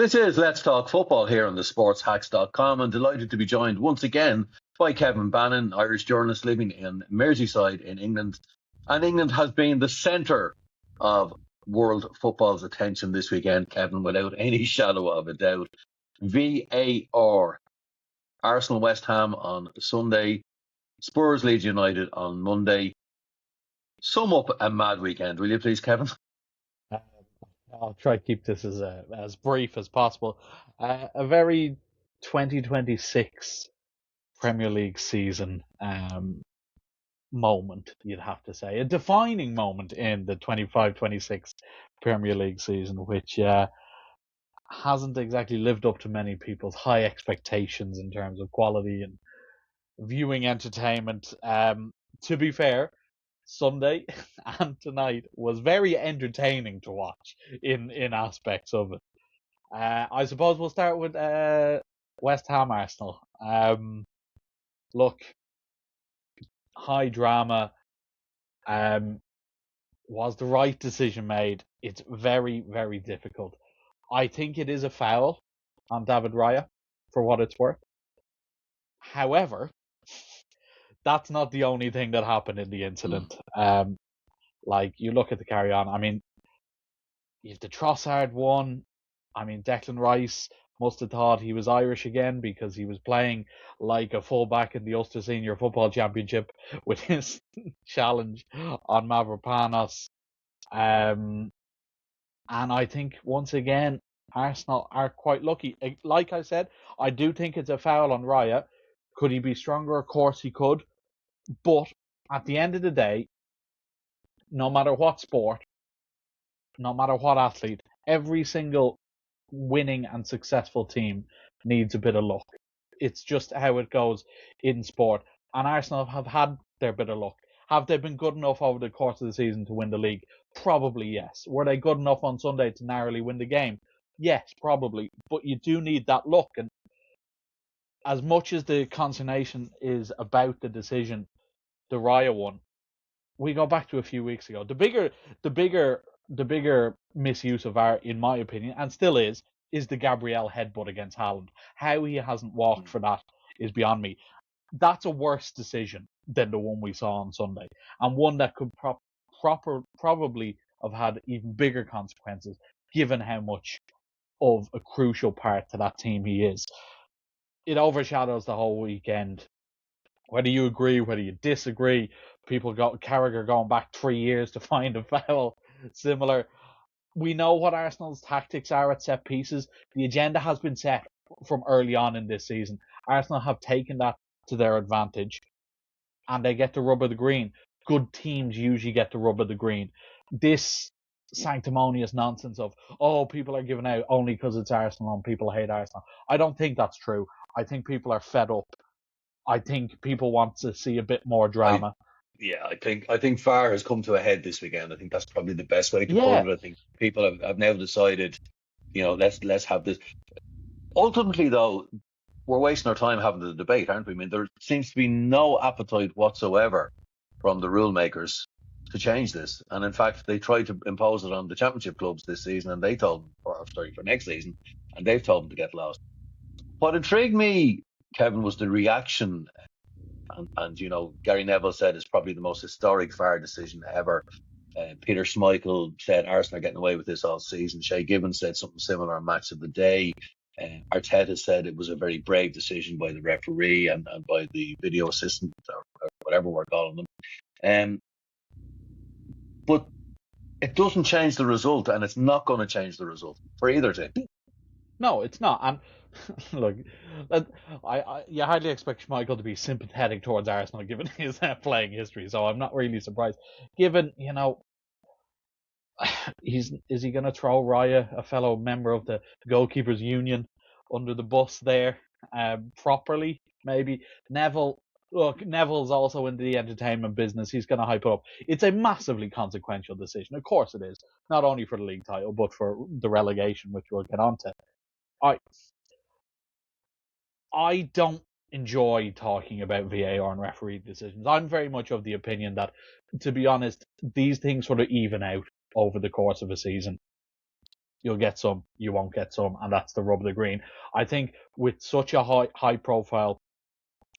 This is Let's Talk Football here on the sportshacks.com. I'm delighted to be joined once again by Kevin Bannon, Irish journalist living in Merseyside in England. And England has been the centre of world football's attention this weekend, Kevin, without any shadow of a doubt. VAR. Arsenal West Ham on Sunday. Spurs Leeds United on Monday. Sum up a mad weekend, will you please, Kevin? I'll try to keep this as brief as possible. A very 2026 Premier League season moment, you'd have to say. A defining moment in the 25-26 Premier League season, which hasn't exactly lived up to many people's high expectations in terms of quality and viewing entertainment. To be fair, Sunday and tonight was very entertaining to watch in aspects of it. I suppose we'll start with West Ham Arsenal. Look, high drama. Was the right decision made? It's very, very difficult. I think it is a foul on David Raya, for what it's worth. However, that's not the only thing that happened in the incident. Like, you look at the carry on. I mean, if the Trossard one, I mean, Declan Rice must have thought he was Irish again because he was playing like a fullback in the Ulster Senior Football Championship with his challenge on Mavropanos. And I think, once again, Arsenal are quite lucky. Like I said, I do think it's a foul on Raya. Could he be stronger? Of course he could. But at the end of the day, no matter what sport, no matter what athlete, every single winning and successful team needs a bit of luck. It's just how it goes in sport. And Arsenal have had their bit of luck. Have they been good enough over the course of the season to win the league? Probably yes. Were they good enough on Sunday to narrowly win the game? Yes, probably. But you do need that luck. And as much as the consternation is about the decision, the Raya one, we go back to a few weeks ago. The bigger misuse of VAR, in my opinion, and still is the Gabriel headbutt against Haaland. How he hasn't walked for that is beyond me. That's a worse decision than the one we saw on Sunday, and one that could probably have had even bigger consequences, given how much of a crucial part to that team he is. It overshadows the whole weekend. Whether you agree, whether you disagree, Carragher going back 3 years to find a foul similar. We know what Arsenal's tactics are at set pieces. The agenda has been set from early on in this season. Arsenal have taken that to their advantage, and they get the rub of the green. Good teams usually get the rub of the green. This sanctimonious nonsense of, people are giving out only because it's Arsenal and people hate Arsenal. I don't think that's true. I think people are fed up. I think people want to see a bit more drama. I think VAR has come to a head this weekend. I think that's probably the best way to put it. I think people have now decided, let's have this. Ultimately, though, we're wasting our time having the debate, aren't we? I mean, there seems to be no appetite whatsoever from the rule makers to change this. And in fact, they tried to impose it on the championship clubs this season, and they told them, for next season, and they've told them to get lost. What intrigued me, Kevin, was the reaction. And Gary Neville said it's probably the most historic VAR decision ever. Peter Schmeichel said Arsenal are getting away with this all season. Shay Gibbons said something similar on Match of the Day. Arteta said it was a very brave decision by the referee and by the video assistant, or whatever we're calling them. But it doesn't change the result, and it's not going to change the result for either team. No, it's not. And look, you hardly expect Schmeichel to be sympathetic towards Arsenal given his playing history, so I'm not really surprised. Given, is he going to throw Raya, a fellow member of the goalkeepers union, under the bus there properly? Maybe. Neville's also in the entertainment business. He's going to hype it up. It's a massively consequential decision. Of course it is. Not only for the league title, but for the relegation, which we'll get onto. I don't enjoy talking about VAR and referee decisions. I'm very much of the opinion that, to be honest, these things sort of even out over the course of a season. you'll get some, you won't get some, and that's the rub of the green. I think with such a high profile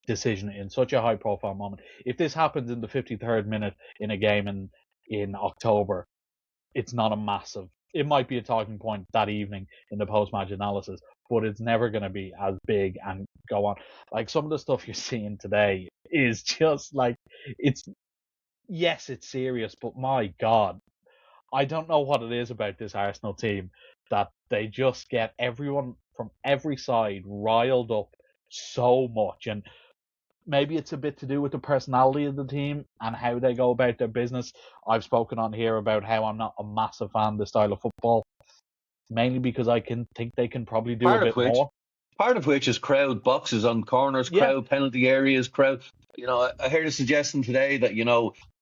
decision in such a high profile moment, if this happens in the 53rd minute in a game in October, it's not a massive. It might be a talking point that evening in the post match analysis, but it's never going to be as big and go on. Like some of the stuff you're seeing today is just like it's yes, it's serious, but my God, I don't know what it is about this Arsenal team that they just get everyone from every side riled up so much. And maybe it's a bit to do with the personality of the team and how they go about their business. I've spoken on here about how I'm not a massive fan of the style of football, mainly because I can think they can probably do a Part of bit which, more. part of which is crowd boxes on corners, Yeah, crowd penalty areas, crowd. I heard a suggestion today that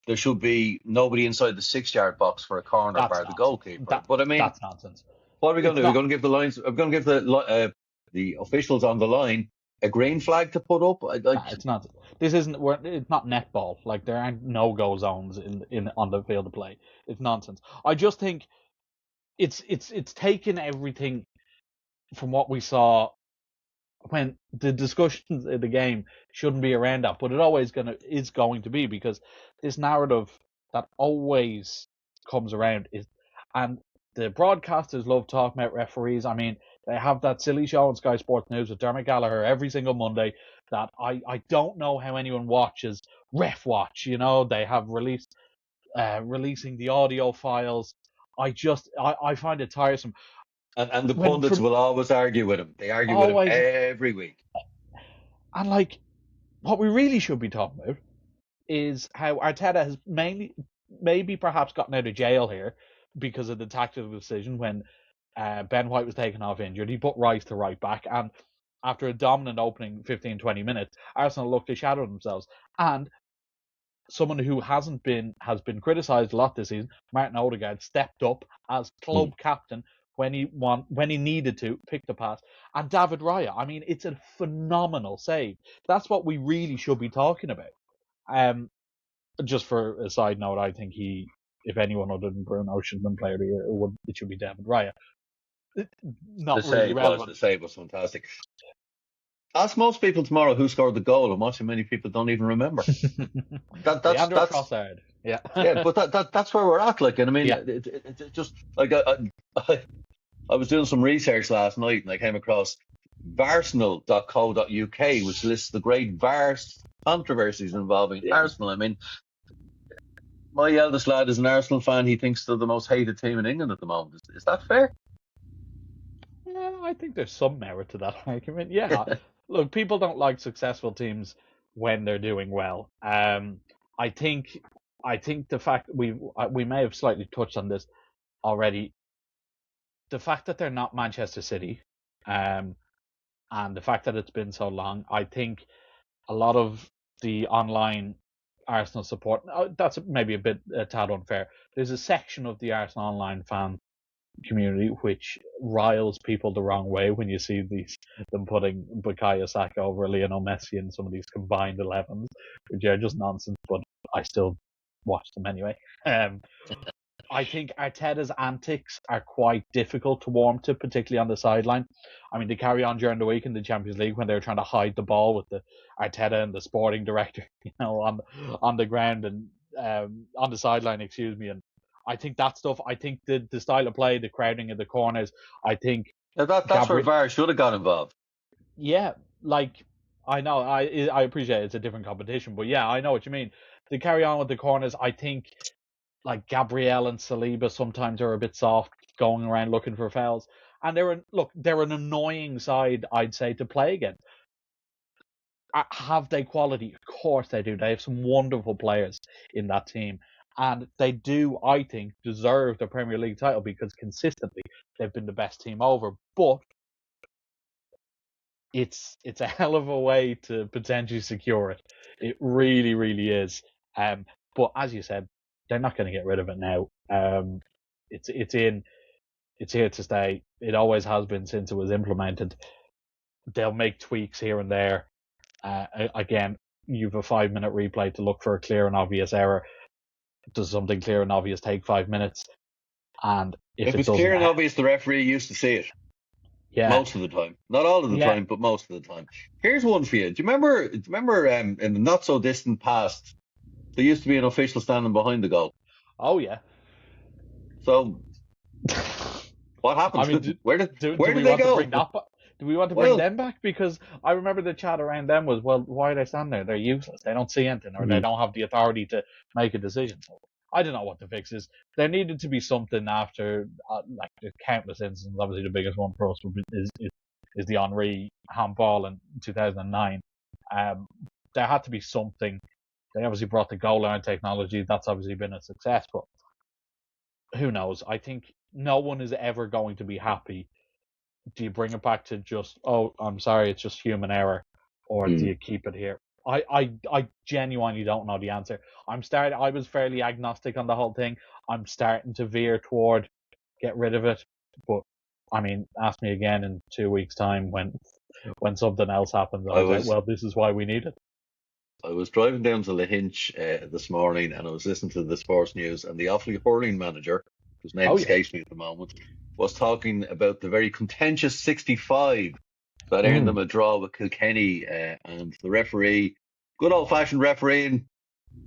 there should be nobody inside the 6 yard box for a corner that's bar the nonsense. goalkeeper. But I mean, That's nonsense. what are we going It's to do? We're not. going to give the lines. I'm going to give the officials on the line a green flag to put up. It's not. This isn't. It's not netball. Like there aren't no-go zones in on the field of play. It's nonsense. I just think it's taken everything from what we saw when the discussions in the game shouldn't be around that, but it always is going to be because this narrative that always comes around is, and the broadcasters love talking about referees. I mean, they have that silly show on Sky Sports News with Dermot Gallagher every single Monday that I don't know how anyone watches Ref Watch. They have releasing the audio files. I find it tiresome. and the When pundits from will always argue with him. They argue with him always every week. and like what we really should be talking about is how Arteta has maybe perhaps gotten out of jail here because of the tactical decision when Ben White was taken off injured. He put Rice to right back, and after a dominant opening 15-20 minutes, Arsenal looked to shadow themselves. And someone who has been criticised a lot this season, Martin Odegaard, stepped up as club captain when he needed to pick the pass. And David Raya, I mean, it's a phenomenal save. That's what we really should be talking about. Just for a side note, I think if anyone other than Bruno should have been player of the year, it should be David Raya. The Not really save was relevant. the save was fantastic. Ask most people tomorrow who scored the goal, and watch how many people don't even remember. Leandro That's Trossard. Yeah. yeah, but that's where we're at. Like, and I mean, Yeah. it's just like I was doing some research last night, and I came across Varsenal.co.uk, which lists the great VAR controversies involving Yeah. Arsenal. I mean, my eldest lad is an Arsenal fan. He thinks they're the most hated team in England at the moment. Is that fair? Yeah, I think there's some merit to that argument. Yeah. Look, people don't like successful teams when they're doing well. I think the fact we may have slightly touched on this already. The fact that they're not Manchester City, and the fact that it's been so long, I think a lot of the online Arsenal support. That's maybe a tad unfair. There's a section of the Arsenal online fan community which riles people the wrong way when you see them putting Bukayo Saka over Lionel Messi in some of these combined 11s, which are just nonsense. But I still watch them anyway. I think Arteta's antics are quite difficult to warm to, particularly on the sideline. I mean, they carry on during the week in the Champions League when they were trying to hide the ball with the Arteta and the sporting director, on the ground and on the sideline, excuse me. And I think that stuff. I think the style of play, the crowding in the corners. I think Now that's where Gabriel. VAR should have got involved. Yeah, like I know, I appreciate it's a different competition, but yeah, I know what you mean. They carry on with the corners. I think like Gabriel and Saliba sometimes are a bit soft, going around looking for fouls. And they're an annoying side, I'd say, to play against. Have they quality? Of course they do. They have some wonderful players in that team. And they do, I think, deserve the Premier League title because consistently they've been the best team over. But it's a hell of a way to potentially secure it. It really, really is. But as you said, they're not going to get rid of it now. It's here to stay. It always has been since it was implemented. They'll make tweaks here and there. Again, you've a 5-minute replay to look for a clear and obvious error. Does something clear and obvious take 5 minutes? And if If it it's doesn't. clear and obvious, the referee used to see it Yeah, most of the time. Not all of the yeah. time, but most of the time. Here's one for you. Do you remember in the not so distant past, there used to be an official standing behind the goal? Oh yeah. So what I happened? mean, do Where we did they want to go? bring that back? Do we want to bring Well, them back? Because I remember the chat around them was, well, why are they standing there? They're useless. They don't see anything, or they mhm. don't have the authority to make a decision. So I don't know what the fix is. There needed to be something after, like, the countless incidents. Obviously, the biggest one for us is the Henri handball in 2009. Um, there had to be something. They obviously brought the goal line technology. That's obviously been a success, but who knows? I think no one is ever going to be happy. Do you bring it back to just, oh, I'm sorry, it's just human error, or do Mm. you keep it here? I genuinely don't know the answer. I was fairly agnostic on the whole thing. I'm starting to veer toward get rid of it, but I mean, ask me again in 2 weeks' time when something else happens. I I'll say, was well, this is why we need it. I was driving down to Lahinch this morning, and I was listening to the sports news, and the Offaly hurling manager, whose name Oh yeah. escapes me at the moment, was talking about the very contentious 65 that earned Mm. them a draw with Kilkenny, and the referee, good old-fashioned refereeing,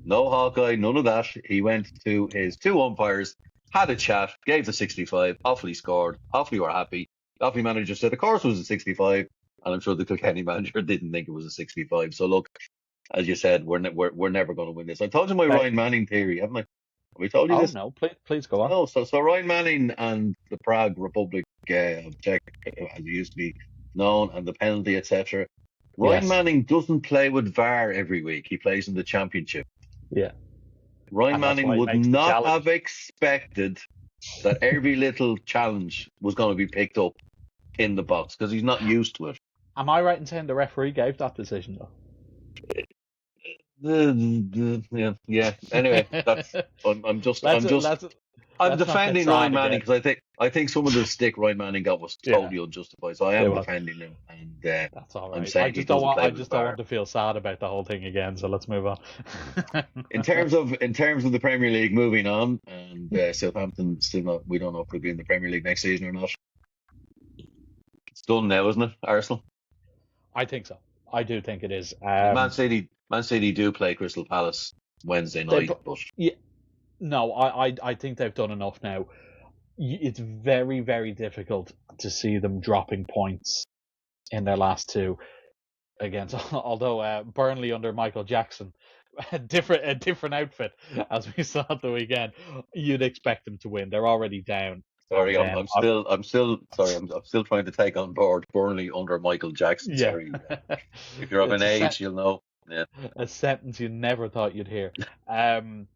no Hawkeye, none of that. He went to his two umpires, had a chat, gave the 65. Offaly scored. Offaly were happy. The Offaly manager said, of course it was a 65. And I'm sure the Kilkenny manager didn't think it was a 65. So look, as you said, we're never going to win this. I told you my They, Ryan Manning theory, haven't I? Have we told you oh this? no, please go on. No. So Ryan Manning and the Prague Republic of Czech, as it used to be known, and the penalty, etc. Ryan Yes. Manning doesn't play with VAR every week. He plays in the Championship. Yeah. Ryan And that's Manning why it would makes the not have challenge. expected that every little challenge was going to be picked up in the box because he's not used to it. Am I right in saying the referee gave that decision Yeah, yeah. Anyway, though? that's I'm just let's I'm just let's I'm let's not get defending Ryan sad Manning again. because I think some of the stick Ryan Manning got was Yeah, totally unjustified. So I it am was. defending him, and That's all I'm right. saying he doesn't I play with just don't VAR. want to feel sad about the whole thing again. So let's move on. In terms of the Premier League, moving on, and Southampton still not. We don't know if they'll be in the Premier League next season or not. It's done now, isn't it? Arsenal. I think so. I do think it is. Man City do play Crystal Palace Wednesday They, night, but yeah, no, I think they've done enough now. It's very, very difficult to see them dropping points in their last two against. Although Burnley under Michael Jackson, a different outfit as we saw at the weekend. You'd expect them to win. They're already down, and sorry, I'm, then I'm still I'm still sorry, I'm still trying to take on board Burnley under Michael Jackson. yeah, Sorry, if you're of an it's age, you'll know. Yeah, a sentence you never thought you'd hear. And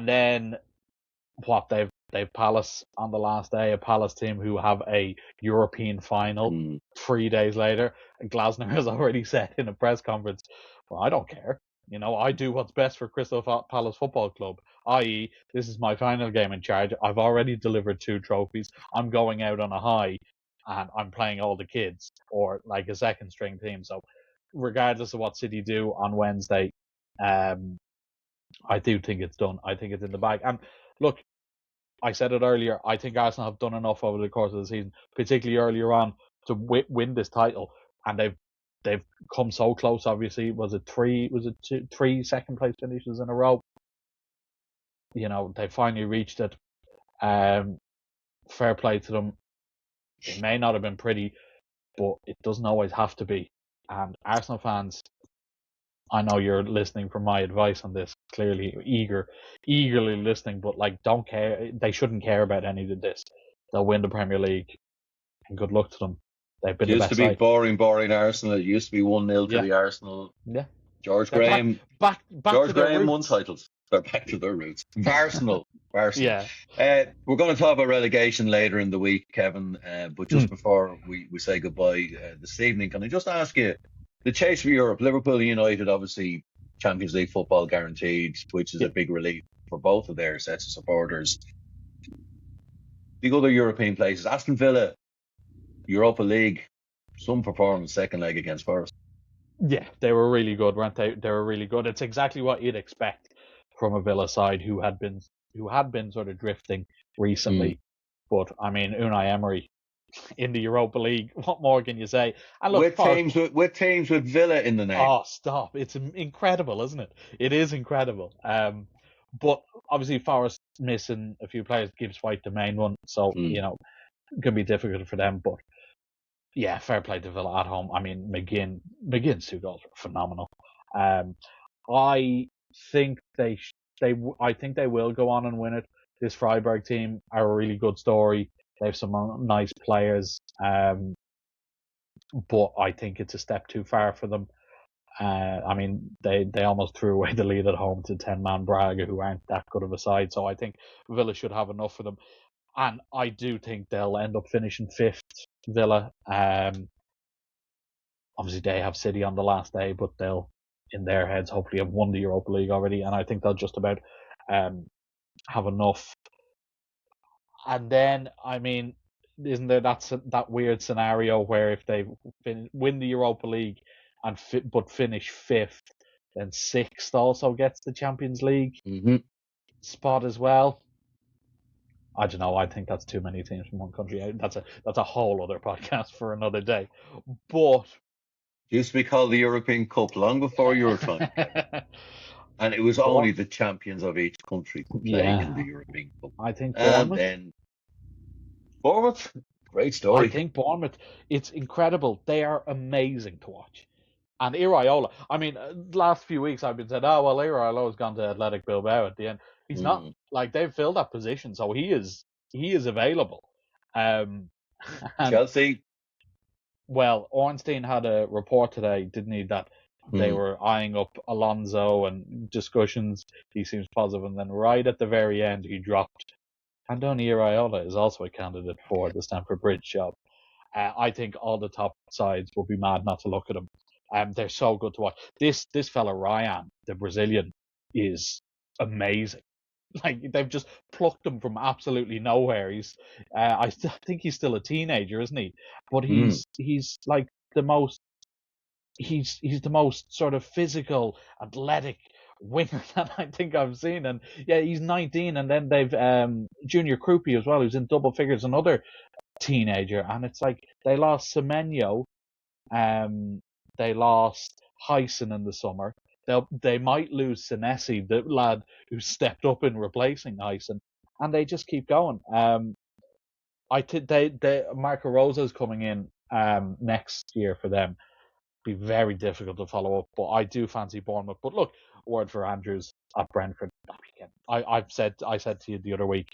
then what they've Palace on the last day, a Palace team who have a European final mm. 3 days later. And Glasner has already said in a press conference, "Well, I don't care. I do what's best for Crystal Palace Football Club. I.e., this is my final game in charge. I've already delivered 2 trophies. I'm going out on a high, and I'm playing all the kids or like a second string team. So, regardless of what City do on Wednesday, um, I do think it's done. I think it's in the bag. And look, I said it earlier. I think Arsenal have done enough over the course of the season, particularly earlier on, to win this title, and they've come so close. Obviously, was it three? Was it three second place finishes in a row? They finally reached it. Fair play to them. It may not have been pretty, but it doesn't always have to be. And Arsenal fans, I know you're listening for my advice on this. Clearly, eagerly listening, but like, don't care. They shouldn't care about any of this. They'll win the Premier League, and good luck to them. They've It been the used to best be side. boring Arsenal. It used to be 1-0 to Yeah, the Arsenal. yeah. George They're back, Graham, back to George their Graham won roots. titles. They're back to their roots. Arsenal. Yeah. We're going to talk about relegation later in the week, Kevin. But just Mm. before we say goodbye this evening, can I just ask you, the chase for Europe, Liverpool United, obviously Champions League football guaranteed, which is Yeah. a big relief for both of their sets of supporters. The other European places, Aston Villa, Europa League, some performance second leg against Forest. Yeah, they were really good, weren't they? They were really good. It's exactly what you'd expect from a Villa side who had been sort of drifting Mm. recently. But I mean, Unai Emery in the Europa League. What more can you say? And look, With Forest. teams with Villa in the name. Oh, stop! It's incredible, isn't it? It is incredible. But obviously Forest missing a few players. Gibbs White, the main one, so it can be difficult for them. But yeah, fair play to Villa at home. I mean, McGinn's 2 goals were phenomenal. I think I think they will go on and win it. This Freiburg team are a really good story. They have some nice players, but I think it's a step too far for them. I mean, they almost threw away the lead at home to 10-man Braga, who aren't that good of a side. So I think Villa should have enough for them. And I do think they'll end up finishing 5th, Villa. Obviously, they have City on the last day, but they'll, in their heads, hopefully have won the Europa League already. And I think they'll just about have enough. And then, I mean, isn't there that weird scenario where if they win the Europa League and but finish 5th, then 6th also gets the Champions League spot as well? I don't know. I think that's too many teams from one country. That's a whole other podcast for another day. But it used to be called the European Cup long before your time, and it was only the champions of each country could play in the European Cup. I think and then Bournemouth, great story. I think Bournemouth, it's incredible. They are amazing to watch. And Iraola, I mean, last few weeks I've been saying, oh, well, Iraola's gone to Athletic Bilbao at the end. He's not. Like, they've filled that position, so he is available. Chelsea. Well, Ornstein had a report today, didn't he, that they were eyeing up Alonso and discussions. He seems positive, and then right at the very end, he dropped. Andoni Iraola is also a candidate for the Stamford Bridge job. I think all the top sides will be mad not to look at him. They're so good to watch. This fella Ryan, the Brazilian, is amazing. Like, they've just plucked him from absolutely nowhere. I think he's still a teenager, isn't he? But he's like the most. He's the most sort of physical, athletic winger that I think I've seen. And yeah, he's 19, and then they've Junior Krupi as well, who's in double figures, another teenager. And it's like they lost Semenyo, they lost Hyson in the summer. They might lose Senesi, the lad who stepped up in replacing Hyson, and they just keep going. I think Marco Rosa's coming in next year for them. Be very difficult to follow up, but I do fancy Bournemouth. But look, word for Andrews at Brentford. I said to you the other week,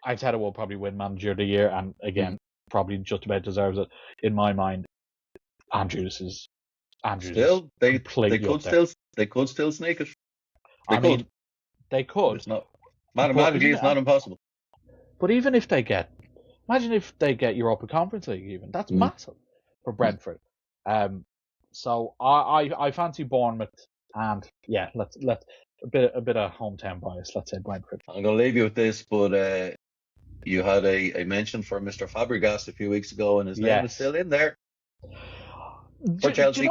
I said it will probably win Manager of the Year, and again, probably just about deserves it in my mind. Andrews still they could still sneak it. They could. It's not mathematically, it's not impossible. But even if they get, imagine if they get Europa Conference League, even that's massive for Brentford. So I fancy Bournemouth, and yeah, let's a bit of hometown bias. Let's say Brentford. I'm going to leave you with this, but you had a mention for Mr. Fabregas a few weeks ago, and his name is still in there for Chelsea.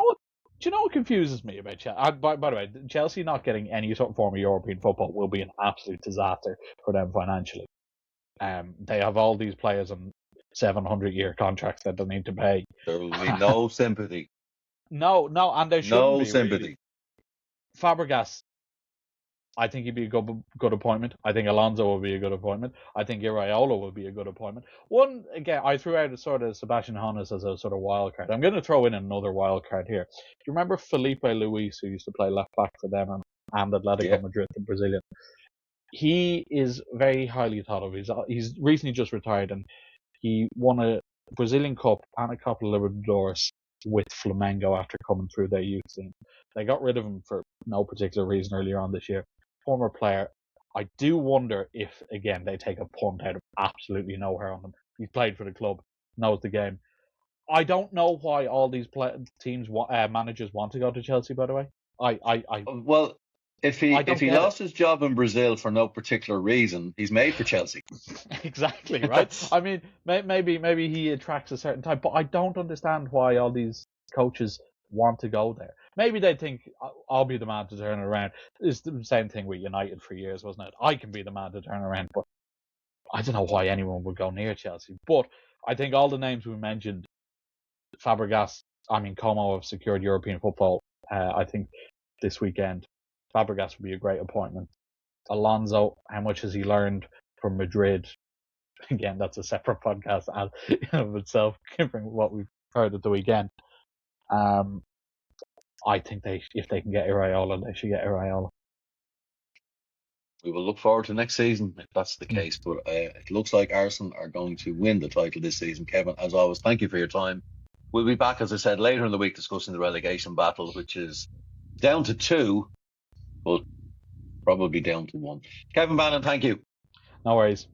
Do you know what confuses me about Chelsea? By the way, Chelsea not getting any sort of form of European football will be an absolute disaster for them financially. They have all these players on 700-year contracts that they need to pay. There will be no sympathy. No, and there shouldn't be. No sympathy. Really. Fabregas, I think he'd be a good appointment. I think Alonso will be a good appointment. I think Iraola will be a good appointment. One, again, I threw out a sort of Sebastian Hoeneß as a sort of wild card. I'm going to throw in another wild card here. Do you remember Felipe Luis, who used to play left back for them and Atletico Madrid, the Brazilian? He is very highly thought of. He's recently just retired, and he won a Brazilian Cup and a Copa Libertadores with Flamengo after coming through their youth team. They got rid of him for no particular reason earlier on this year. Former player. I do wonder if, again, they take a punt out of absolutely nowhere on him. He's played for the club, knows the game. I don't know why all these teams, managers want to go to Chelsea, by the way. Well, if he lost his job in Brazil for no particular reason, he's made for Chelsea. Exactly, right? I mean, maybe he attracts a certain type, but I don't understand why all these coaches want to go there. Maybe they think, I'll be the man to turn it around. It's the same thing with United for years, wasn't it? I can be the man to turn around, but I don't know why anyone would go near Chelsea. But I think all the names we mentioned, Fabregas, Como have secured European football. I think this weekend, Fabregas would be a great appointment. Alonso, how much has he learned from Madrid? Again, that's a separate podcast in of itself, given what we've heard at the weekend. I think if they can get Iraola, they should get Iraola. We will look forward to next season if that's the case. But it looks like Arsenal are going to win the title this season. Kevin, as always, thank you for your time. We'll be back, as I said, later in the week discussing the relegation battle, which is down to 2, but probably down to 1. Kevin Bannon, thank you. No worries.